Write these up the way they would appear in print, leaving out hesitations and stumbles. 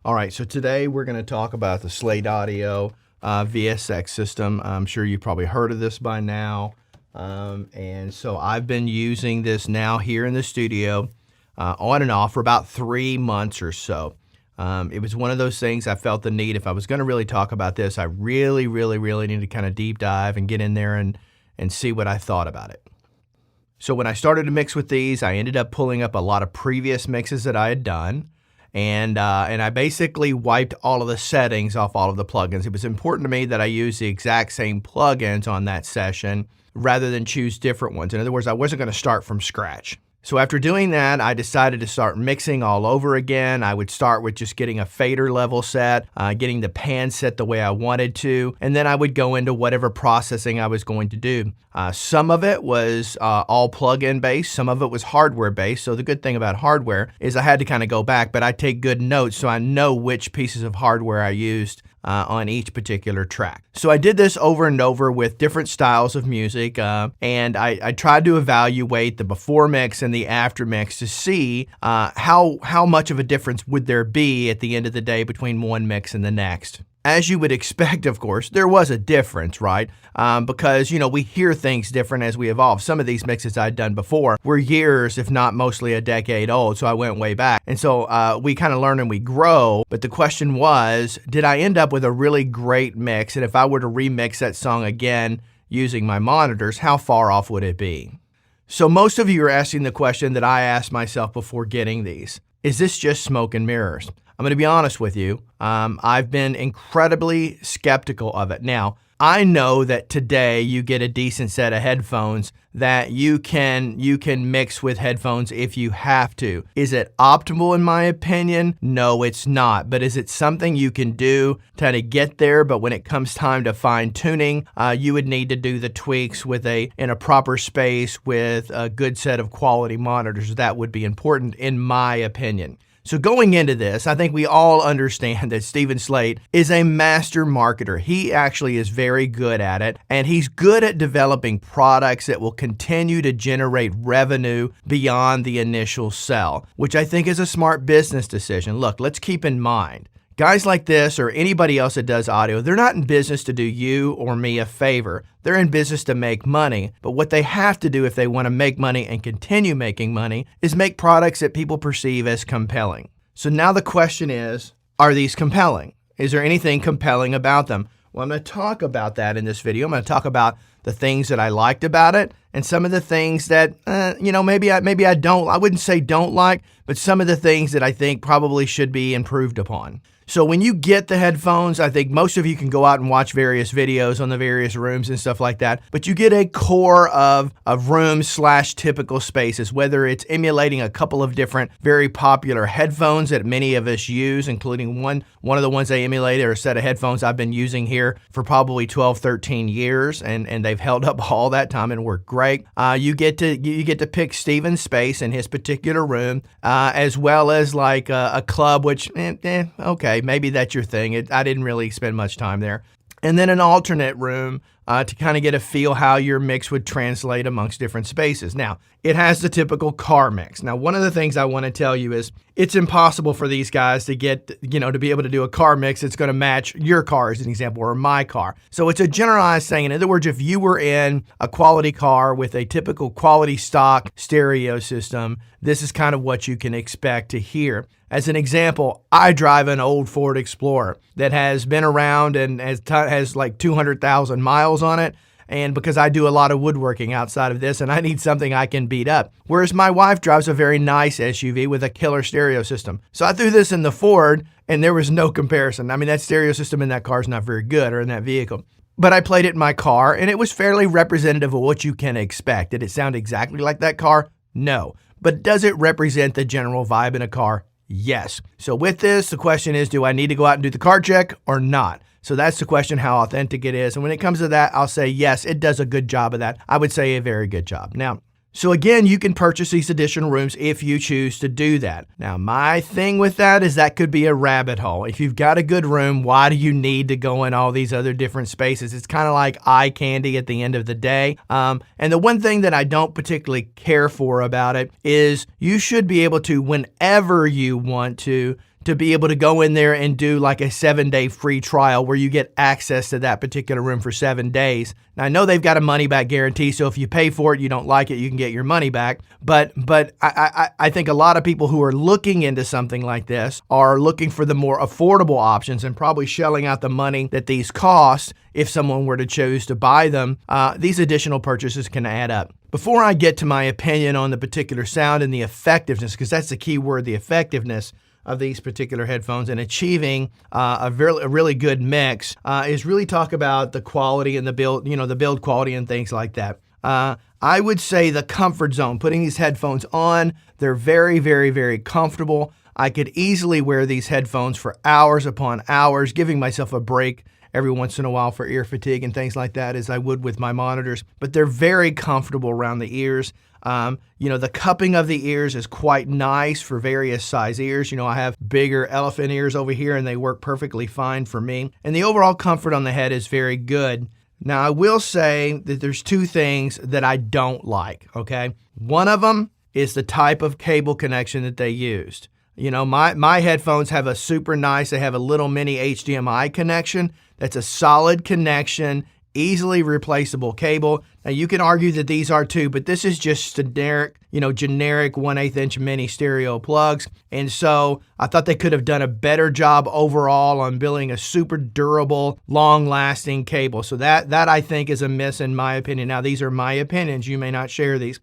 All right, so today we're going to talk about the Slate Audio VSX system. I'm sure you've probably heard of this by now. And so I've been using this now here in the studio on and off for about 3 months or so. It was one of those things I felt the need, if I was going to really talk about this, I really need to kind of deep dive and get in there and see what I thought about it. So when I started to mix with these, I ended up pulling up a lot of previous mixes that I had done. And I basically wiped all of the settings off all of the plugins. It was important to me that I use the exact same plugins on that session rather than choose different ones. In other words, I wasn't going to start from scratch. So after doing that, I decided to start mixing all over again. I would start with just getting a fader level set, getting the pan set the way I wanted to, and then I would go into whatever processing I was going to do. Some of it was all plug-in based, some of it was hardware based. So the good thing about hardware is I had to kind of go back, but I take good notes so I know which pieces of hardware I used on each particular track. So I did this over and over with different styles of music, and I tried to evaluate the before mix and the after mix to see how much of a difference would there be at the end of the day between one mix and the next. As you would expect, of course, there was a difference, right? Because, we hear things different as we evolve. Some of these mixes I'd done before were years, if not mostly a decade old, so I went way back. And so we kind of learn and we grow, but the question was, did I end up with a really great mix? And if I were to remix that song again using my monitors, how far off would it be? So most of you are asking the question that I asked myself before getting these. Is this just smoke and mirrors? I'm going to be honest with you. I've been incredibly skeptical of it. Now, I know that today you get a decent set of headphones that you can mix with headphones if you have to. Is it optimal in my opinion? No, it's not. But is it something you can do to get there? But when it comes time to fine tuning, you would need to do the tweaks in a proper space with a good set of quality monitors. That would be important in my opinion. So going into this, I think we all understand that Steven Slate is a master marketer. He actually is very good at it, and he's good at developing products that will continue to generate revenue beyond the initial sell, which I think is a smart business decision. Look, let's keep in mind, guys like this or anybody else that does audio, they're not in business to do you or me a favor. They're in business to make money. But what they have to do if they want to make money and continue making money is make products that people perceive as compelling. So now the question is, are these compelling? Is there anything compelling about them? Well, I'm going to talk about that in this video. I'm going to talk about the things that I liked about it and some of the things that, maybe I don't, I wouldn't say don't like, but some of the things that I think probably should be improved upon. So when you get the headphones, I think most of you can go out and watch various videos on the various rooms and stuff like that, but you get a core of rooms/typical spaces, whether it's emulating a couple of different very popular headphones that many of us use, including one of the ones I emulated are a set of headphones I've been using here for probably 12, 13 years, and they've held up all that time and work great. You get to pick Steven's space in his particular room, as well as like a club, which, okay, maybe that's your thing. I didn't really spend much time there. And then an alternate room to kind of get a feel how your mix would translate amongst different spaces. Now, it has the typical car mix. Now, one of the things I want to tell you is it's impossible for these guys to get, to be able to do a car mix that's going to match your car as an example, or my car. So it's a generalized thing. In other words, if you were in a quality car with a typical quality stock stereo system, this is kind of what you can expect to hear. As an example, I drive an old Ford Explorer that has been around and has like 200,000 miles on it. And because I do a lot of woodworking outside of this and I need something I can beat up. Whereas my wife drives a very nice SUV with a killer stereo system. So I threw this in the Ford and there was no comparison. I mean, that stereo system in that car is not very good, or in that vehicle. But I played it in my car and it was fairly representative of what you can expect. Did it sound exactly like that car? No. But does it represent the general vibe in a car? Yes. So with this, the question is, do I need to go out and do the car check or not? So that's the question, how authentic it is. And when it comes to that, I'll say, yes, it does a good job of that. I would say a very good job. Now, so again, you can purchase these additional rooms if you choose to do that. Now, my thing with that is that could be a rabbit hole. If you've got a good room, why do you need to go in all these other different spaces? It's kind of like eye candy at the end of the day. And the one thing that I don't particularly care for about it is you should be able to, whenever you want to to be able to go in there and do like a 7-day free trial where you get access to that particular room for 7 days. Now, I know they've got a money back guarantee, so if you pay for it, you don't like it, you can get your money back. But I think a lot of people who are looking into something like this are looking for the more affordable options and probably shelling out the money that these cost if someone were to choose to buy them. These additional purchases can add up. Before I get to my opinion on the particular sound and the effectiveness, because that's the key word, the effectiveness of these particular headphones and achieving a really good mix, is really talk about the quality and the build quality and things like that. I would say the comfort zone, putting these headphones on, they're very, very, very comfortable. I could easily wear these headphones for hours upon hours, giving myself a break every once in a while for ear fatigue and things like that, as I would with my monitors, but they're very comfortable around the ears. The cupping of the ears is quite nice for various size ears. I have bigger elephant ears over here and they work perfectly fine for me. And the overall comfort on the head is very good. Now, I will say that there's 2 things that I don't like, okay? One of them is the type of cable connection that they used. My headphones have a super nice, they have a little mini HDMI connection. That's a solid connection, easily replaceable cable. Now, you can argue that these are too, but this is just generic 1/8 inch mini stereo plugs. And so I thought they could have done a better job overall on building a super durable, long-lasting cable. So that I think is a miss in my opinion. Now, these are my opinions. You may not share these.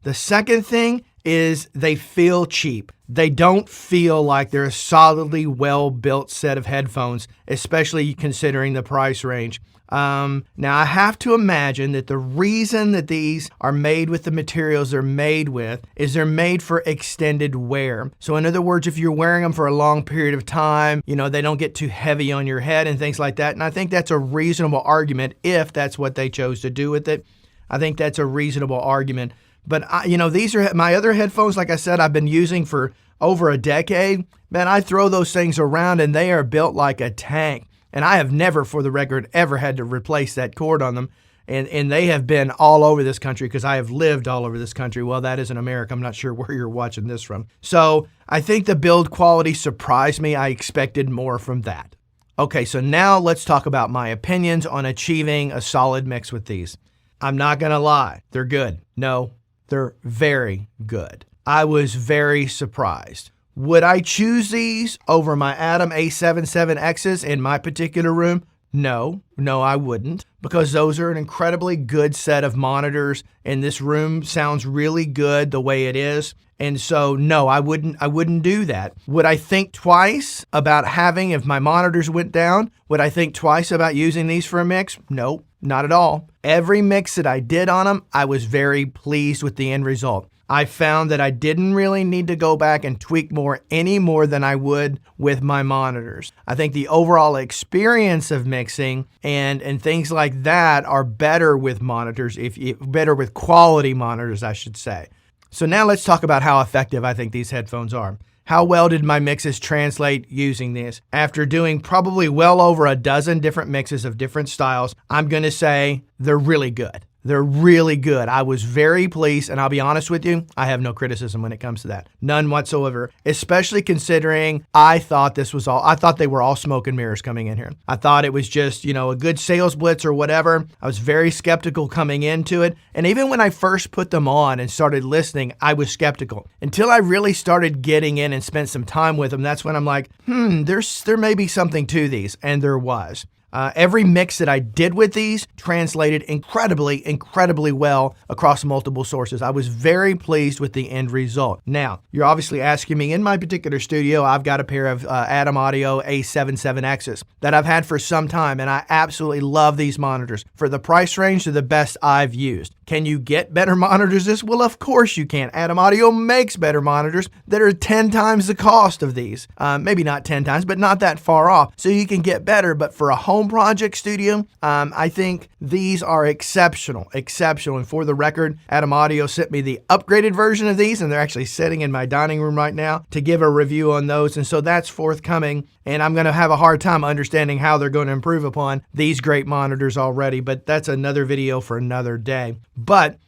The second thing is they feel cheap. They don't feel like they're a solidly well-built set of headphones, especially considering the price range. Now, I have to imagine that the reason that these are made with the materials they're made with is they're made for extended wear. So in other words, if you're wearing them for a long period of time, they don't get too heavy on your head and things like that. And I think that's a reasonable argument if that's what they chose to do with it. I think that's a reasonable argument. But, these are my other headphones, like I said, I've been using for over a decade. Man, I throw those things around and they are built like a tank. And I have never, for the record, ever had to replace that cord on them. And they have been all over this country because I have lived all over this country. Well, that is in America. I'm not sure where you're watching this from. So I think the build quality surprised me. I expected more from that. Okay, so now let's talk about my opinions on achieving a solid mix with these. I'm not going to lie. They're good. No, they're very good. I was very surprised. Would I choose these over my Atom A77Xs in my particular room? No, I wouldn't, because those are an incredibly good set of monitors, and this room sounds really good the way it is. And so, no, I wouldn't do that. Would I think twice about having, if my monitors went down, would I think twice about using these for a mix? Nope, not at all. Every mix that I did on them, I was very pleased with the end result. I found that I didn't really need to go back and tweak any more than I would with my monitors. I think the overall experience of mixing and things like that are better with monitors, better with quality monitors, I should say. So now let's talk about how effective I think these headphones are. How well did my mixes translate using this? After doing probably well over a dozen different mixes of different styles, I'm going to say they're really good. They're really good. I was very pleased, and I'll be honest with you, I have no criticism when it comes to that. None whatsoever, especially considering I thought they were all smoke and mirrors coming in here. I thought it was just, a good sales blitz or whatever. I was very skeptical coming into it. And even when I first put them on and started listening, I was skeptical. Until I really started getting in and spent some time with them, that's when I'm like, there may be something to these. And there was. Every mix that I did with these translated incredibly well across multiple sources. I was very pleased with the end result. Now, you're obviously asking me, in my particular studio, I've got a pair of Atom Audio A77Xs that I've had for some time, and I absolutely love these monitors. For the price range, they're the best I've used. Can you get better monitors this? Well, of course you can. Atom Audio makes better monitors that are 10 times the cost of these. Maybe not 10 times, but not that far off. So you can get better, but for a home project studio, I think these are exceptional. And for the record, Atom Audio sent me the upgraded version of these, and they're actually sitting in my dining room right now to give a review on those. And so that's forthcoming, and I'm going to have a hard time understanding how they're going to improve upon these great monitors already, but that's another video for another day. But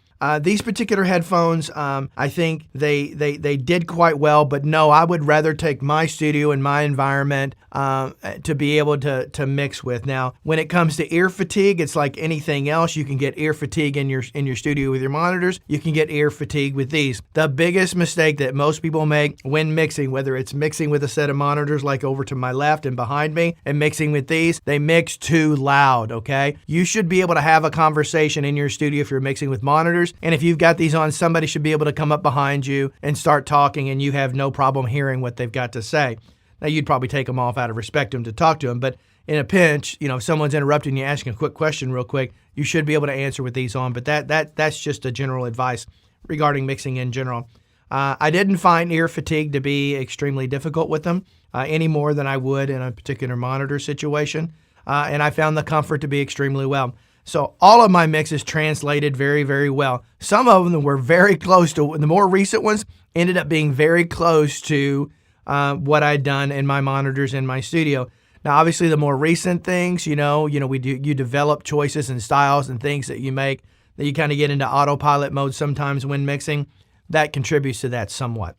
These particular headphones, I think they did quite well, but no, I would rather take my studio and my environment to be able to mix with. Now, when it comes to ear fatigue, it's like anything else. You can get ear fatigue in your studio with your monitors. You can get ear fatigue with these. The biggest mistake that most people make when mixing, whether it's mixing with a set of monitors like over to my left and behind me and mixing with these, they mix too loud, okay? You should be able to have a conversation in your studio if you're mixing with monitors. And if you've got these on, somebody should be able to come up behind you and start talking, and you have no problem hearing what they've got to say. Now, you'd probably take them off out of respect to them to talk to them, but in a pinch, if someone's interrupting you, asking a quick question real quick, you should be able to answer with these on. But that's just a general advice regarding mixing in general. I didn't find ear fatigue to be extremely difficult with them any more than I would in a particular monitor situation, and I found the comfort to be extremely well. So all of my mixes translated very, very well. Some of them were very close to, the more recent ones ended up being very close to what I'd done in my monitors in my studio. Now, obviously, the more recent things, you develop choices and styles and things that you make that you kind of get into autopilot mode sometimes when mixing. That contributes to that somewhat.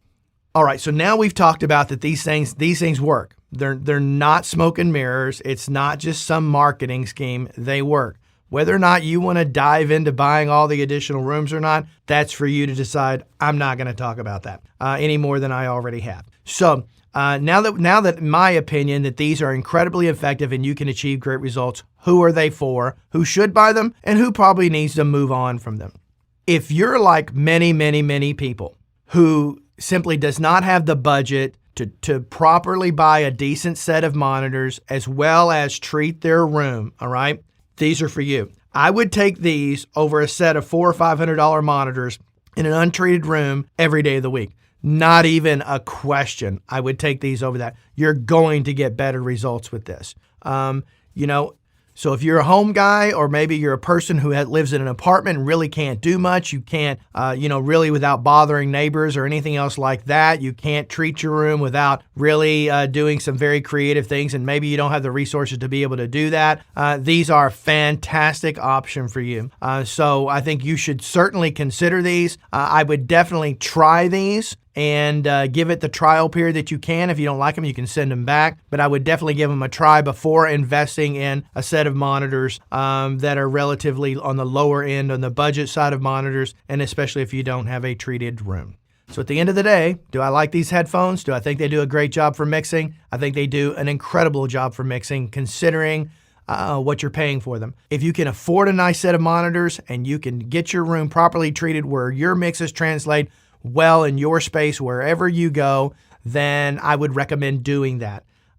All right, so now we've talked about that these things work. They're not smoke and mirrors. It's not just some marketing scheme. They work. Whether or not you want to dive into buying all the additional rooms or not, that's for you to decide. I'm not going to talk about that any more than I already have. So now that in my opinion that these are incredibly effective and you can achieve great results, who are they for? Who should buy them? And who probably needs to move on from them? If you're like many, many, many people who simply does not have the budget to properly buy a decent set of monitors as well as treat their room, all right? These are for you. I would take these over a set of $400 or $500 monitors in an untreated room every day of the week. Not even a question. I would take these over that. You're going to get better results with this. So if you're a home guy, or maybe you're a person who lives in an apartment and really can't do much, you can't, really without bothering neighbors or anything else like that, you can't treat your room without really doing some very creative things, and maybe you don't have the resources to be able to do that, these are a fantastic option for you. So I think you should certainly consider these. I would definitely try these and give it the trial period that you can. If you don't like them, you can send them back. But I would definitely give them a try before investing in a set of monitors that are relatively on the lower end, on the budget side of monitors, and especially if you don't have a treated room. So at the end of the day, do I like these headphones? Do I think they do a great job for mixing? I think they do an incredible job for mixing, considering what you're paying for them. If you can afford a nice set of monitors and you can get your room properly treated where your mixes translate well in your space wherever you go, then I would recommend doing that.